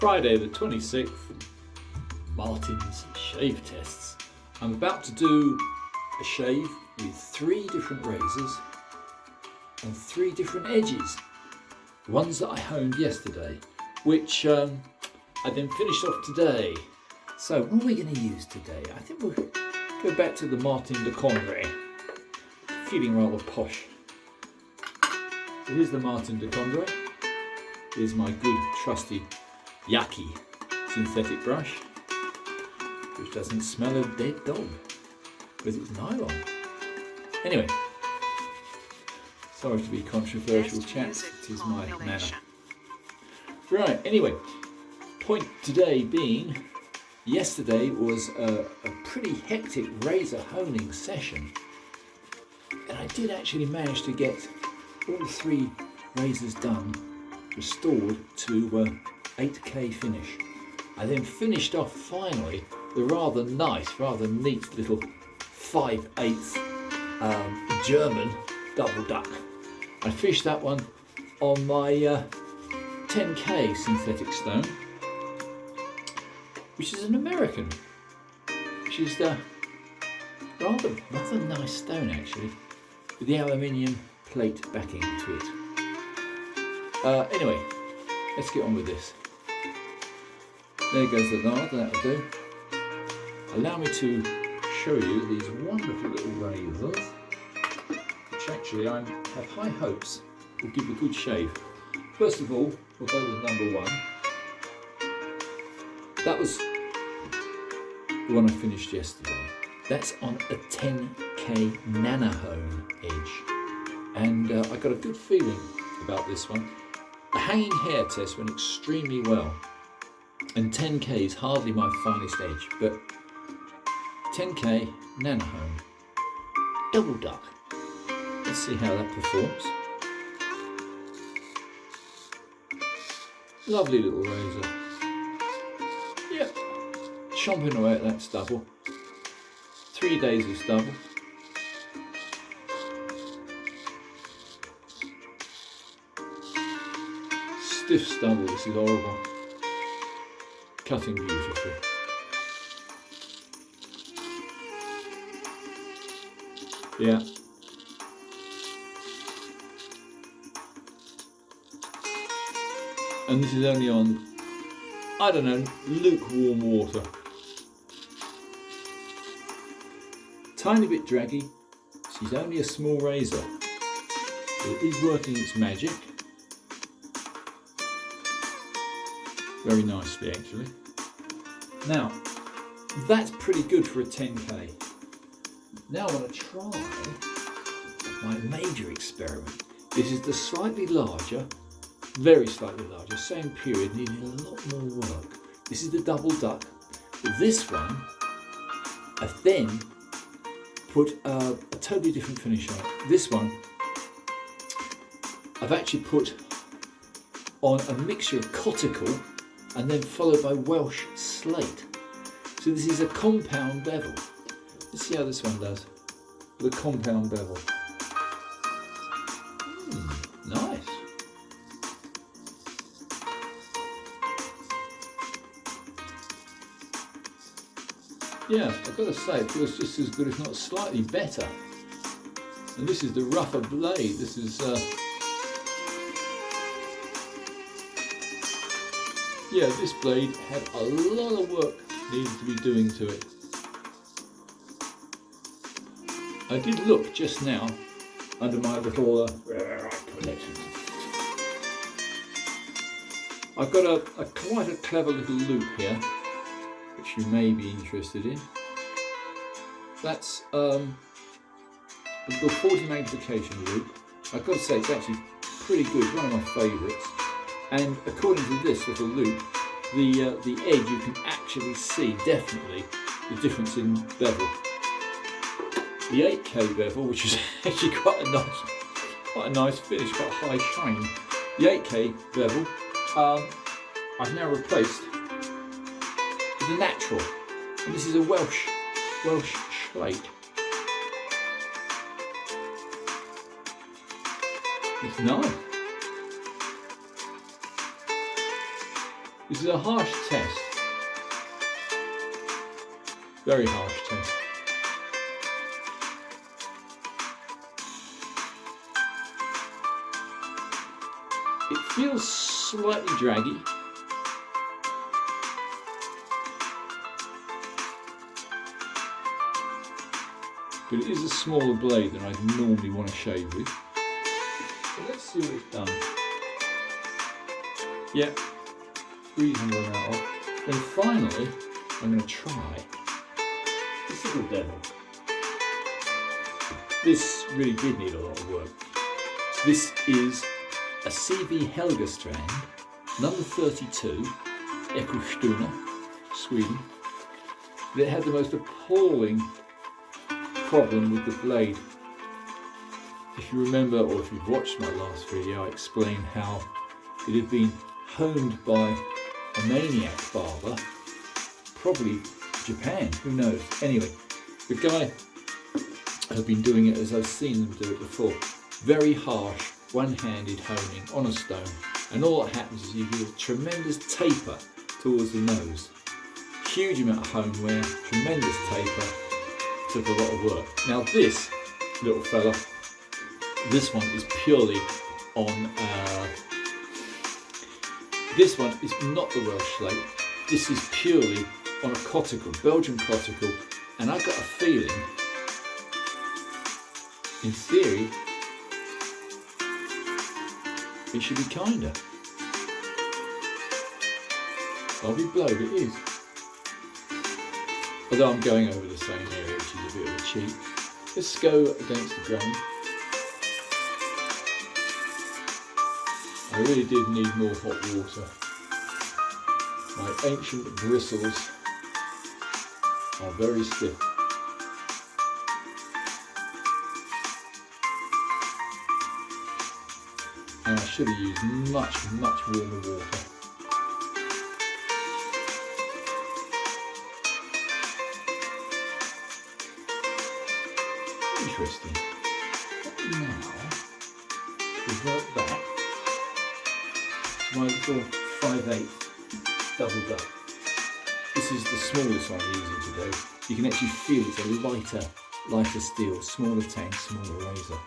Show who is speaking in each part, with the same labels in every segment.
Speaker 1: Friday the 26th, Martin's shave tests. I'm about to do a shave with 3 different razors and 3 different edges. Ones that I honed yesterday, which I then finished off today. So what are we going to use today? I think we'll go back to the Martin de Condé, feeling rather posh. So here's the Martin de Condé. Here's my good trusty Yaki synthetic brush, which doesn't smell of dead dog because it's nylon. Anyway, sorry to be controversial, chaps, it is my manner. Right, anyway, point today being, yesterday was a pretty hectic razor honing session, and I did actually manage to get all 3 razors done, restored to 8K finish. I then finished off finally the rather nice, rather neat little 5/8 German double duck. I fished that one on my 10K synthetic stone, which is an American, which is the rather nice stone actually, with the aluminium plate backing to it. Anyway, let's get on with this. There goes the nard, that'll do. Allow me to show you these wonderful little razors, which actually I have high hopes will give a good shave. First of all, we'll go with number 1. That was the one I finished yesterday. That's on a 10K Nanahone edge. And I got a good feeling about this one. The hanging hair test went extremely well. And 10K is hardly my finest edge, but 10K Nanahone double duck. Let's see how that performs. Lovely little razor. Yep, chomping away at that stubble. 3 days of stubble. Stiff stubble, this is horrible. Cutting beautifully. Yeah. And this is only on, I don't know, lukewarm water. Tiny bit draggy. She's only a small razor. But it is working its magic. Very nicely actually. Now, that's pretty good for a 10K. Now I want to try my major experiment. This is the slightly larger, very slightly larger, same period, needing a lot more work. This is the double duck. With this one, I've then put a totally different finish on it. This one, I've actually put on a mixture of Coticule and then followed by Welsh slate. So this is a compound bevel. Let's see how this one does with a compound bevel. Nice. Yeah, I've got to say it feels just as good, if not slightly better. And this is the rougher blade. This is yeah, this blade had a lot of work needed to be doing to it. I did look just now under my little collection. I've got a quite a clever little loop here, which you may be interested in. That's a little 40 magnification loop. I've got to say it's actually pretty good, one of my favourites. And according to this little loop, the edge, you can actually see definitely the difference in bevel. The 8K bevel, which is actually quite a nice finish, quite a high shine. The 8K bevel, I've now replaced with a natural, and this is a Welsh slate. It's nice. This is a harsh test. Very harsh test. It feels slightly draggy. But it is a smaller blade than I'd normally want to shave with. So let's see what it's done. Yep, reasonable amount of. Then finally, I'm going to try this little devil. This really did need a lot of work. This is a C.V.Heljestrand, number 32, Eskilstuna, Sweden. It had the most appalling problem with the blade. If you remember, or if you've watched my last video, I explained how it had been honed by a maniac barber, probably Japan, who knows. Anyway, the guy had been doing it as I've seen them do it before. Very harsh, one-handed honing on a stone, and all that happens is you get a tremendous taper towards the nose. Huge amount of hone wear, tremendous taper, took a lot of work. Now this little fella, this one is purely on, this one is not the Welsh slate, this is purely on a Coticule, Belgian Coticule, and I've got a feeling, in theory, it should be kinder. I'll be blowed, it is. Although I'm going over the same area, which is a bit of a cheat. Let's go against the grain. I really did need more hot water. My ancient bristles are very stiff. And I should have used much warmer water. Interesting. Now, revert back to my little 5/8 double duck. This is the smallest one I'm using today. You can actually feel it's a lighter steel, smaller tank, smaller razor.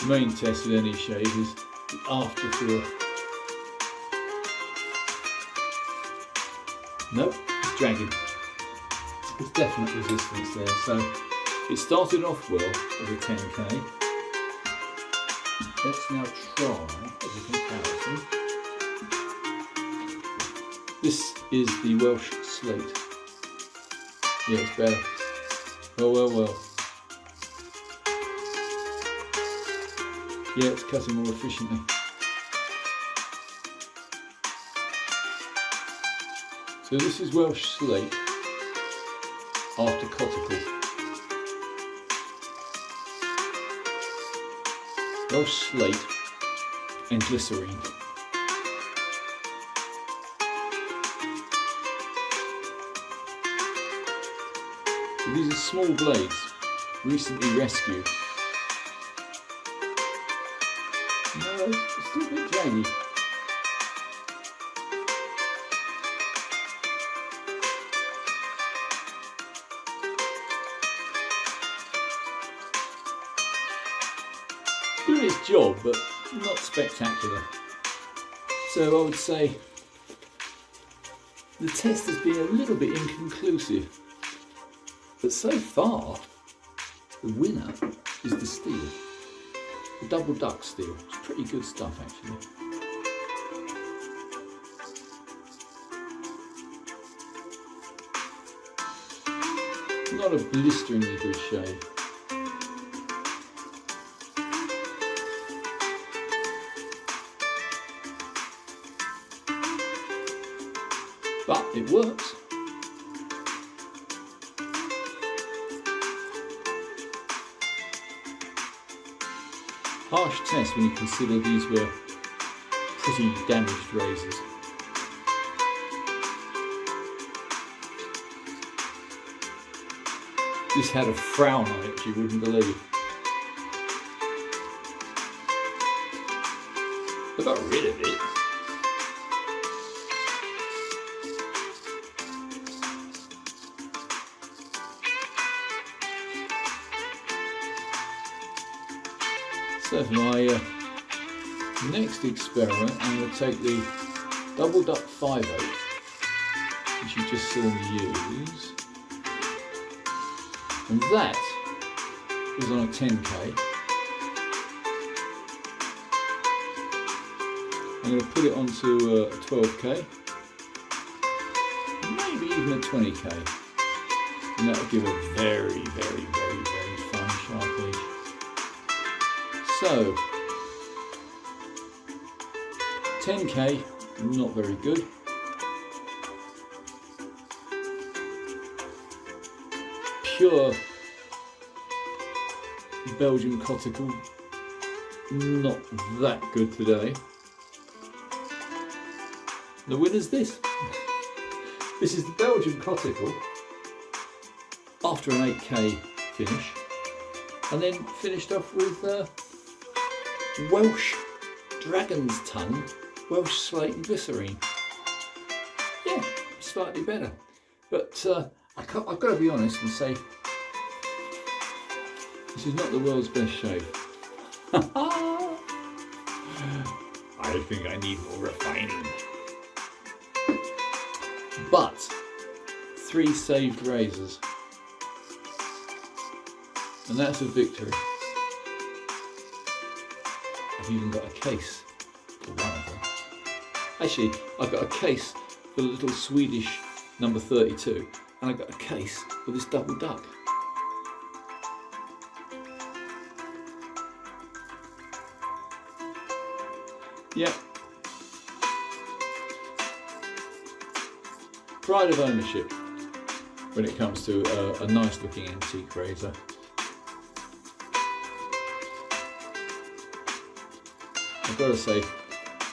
Speaker 1: The main test with any shave is the after feel. Nope, it's dragging. There's definite resistance there. So it started off well as a 10k. Let's now try as a comparison. This is the Welsh slate. Yeah, it's better. Well. Yeah, it's cutting more efficiently. So this is Welsh slate after Coticule. Welsh slate and glycerin. So these are small blades, recently rescued. No, it's still a bit draggy. Doing its job, but not spectacular. So I would say the test has been a little bit inconclusive. But so far, the winner is the steel. The double duck steel. It's pretty good stuff actually. Not a blisteringly good shave. But it works. Harsh test when you consider these were pretty damaged razors. This had a frown on it you wouldn't believe. I got rid of it. So for my next experiment, I'm going to take the double duck 5/8, which you just saw me use, and that was on a 10k. I'm going to put it onto a 12k, maybe even a 20k, and that will give a very, very, very, very fine sharp edge. So 10k, not very good. Pure Belgian Coticule, not that good today. The winner's this. This is the Belgian Coticule after an 8k finish, and then finished off with Welsh Dragon's Tongue, Welsh Slate and Glycerin. Yeah, slightly better. But I've got to be honest and say, this is not the world's best shave. I think I need more refining. But 3 saved razors, and that's a victory. I've even got a case for one of them. Actually, I've got a case for the little Swedish number 32, and I've got a case for this double duck. Yep. Pride of ownership when it comes to a nice looking antique razor. I've got to say,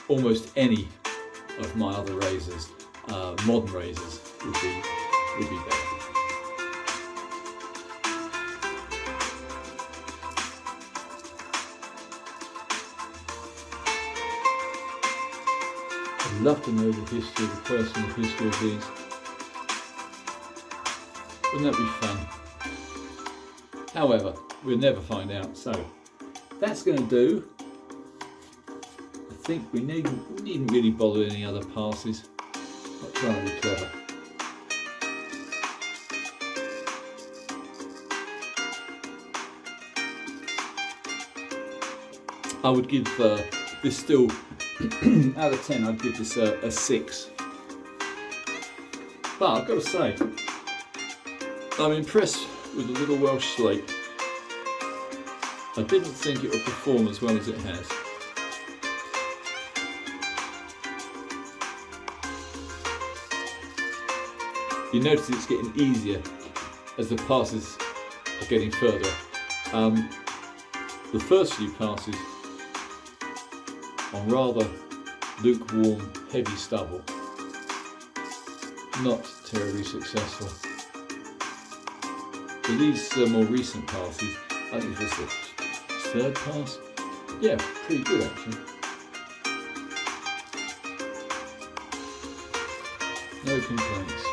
Speaker 1: almost any of my other razors, modern razors, would be better. I'd love to know the history, the personal history of these. Wouldn't that be fun? However, we'll never find out. So that's going to do. I think we needn't really bother any other passes. Not trying to be clever. I would give this still, out of 10, I'd give this a 6. But I've got to say, I'm impressed with the little Welsh slate. I didn't think it would perform as well as it has. You notice it's getting easier as the passes are getting further. The first few passes on rather lukewarm, heavy stubble, not terribly successful. For these more recent passes, I think this is the 3rd pass. Yeah, pretty good actually. No complaints.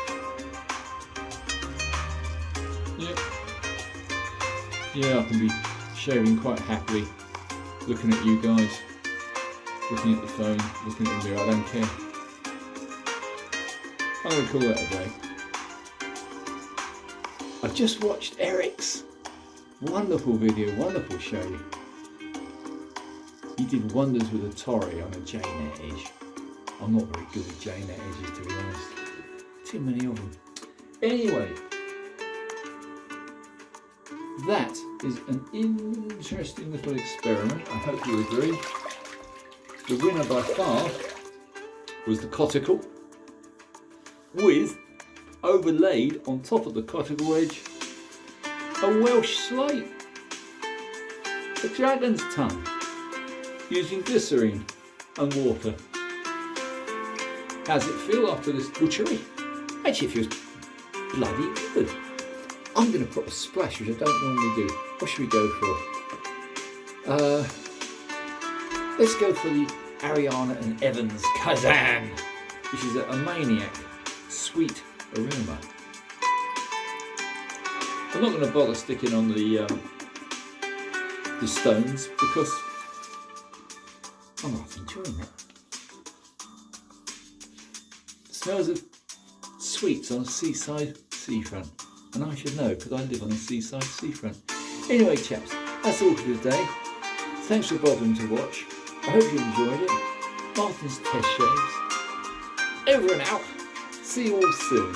Speaker 1: Yeah, I can be shaving quite happily, looking at you guys, looking at the phone, looking at the mirror. I don't care. I'm going to call that a day. I've just watched Eric's wonderful video, wonderful show. He did wonders with a Torrey on a J-net edge. I'm not very good with J-net edges, to be honest. Too many of them. Anyway, that is an interesting little experiment. I hope you agree. The winner by far was the Coticule, with overlaid on top of the Coticule edge a Welsh slate, a dragon's tongue, using glycerin and water. How's it feel after this butchery? Actually, it feels bloody good. I'm going to put a splash, which I don't normally do. What should we go for? Let's go for the Ariana and Evans Kazan, which is a maniac sweet aroma. I'm not going to bother sticking on the stones because I'm not enjoying it. It smells of sweets on a seaside seafront, and I should know because I live on a seaside seafront. Anyway, chaps, that's all for today. Thanks for bothering to watch. I hope you enjoyed it. Martin's Test Shaves. Over and out. See you all soon.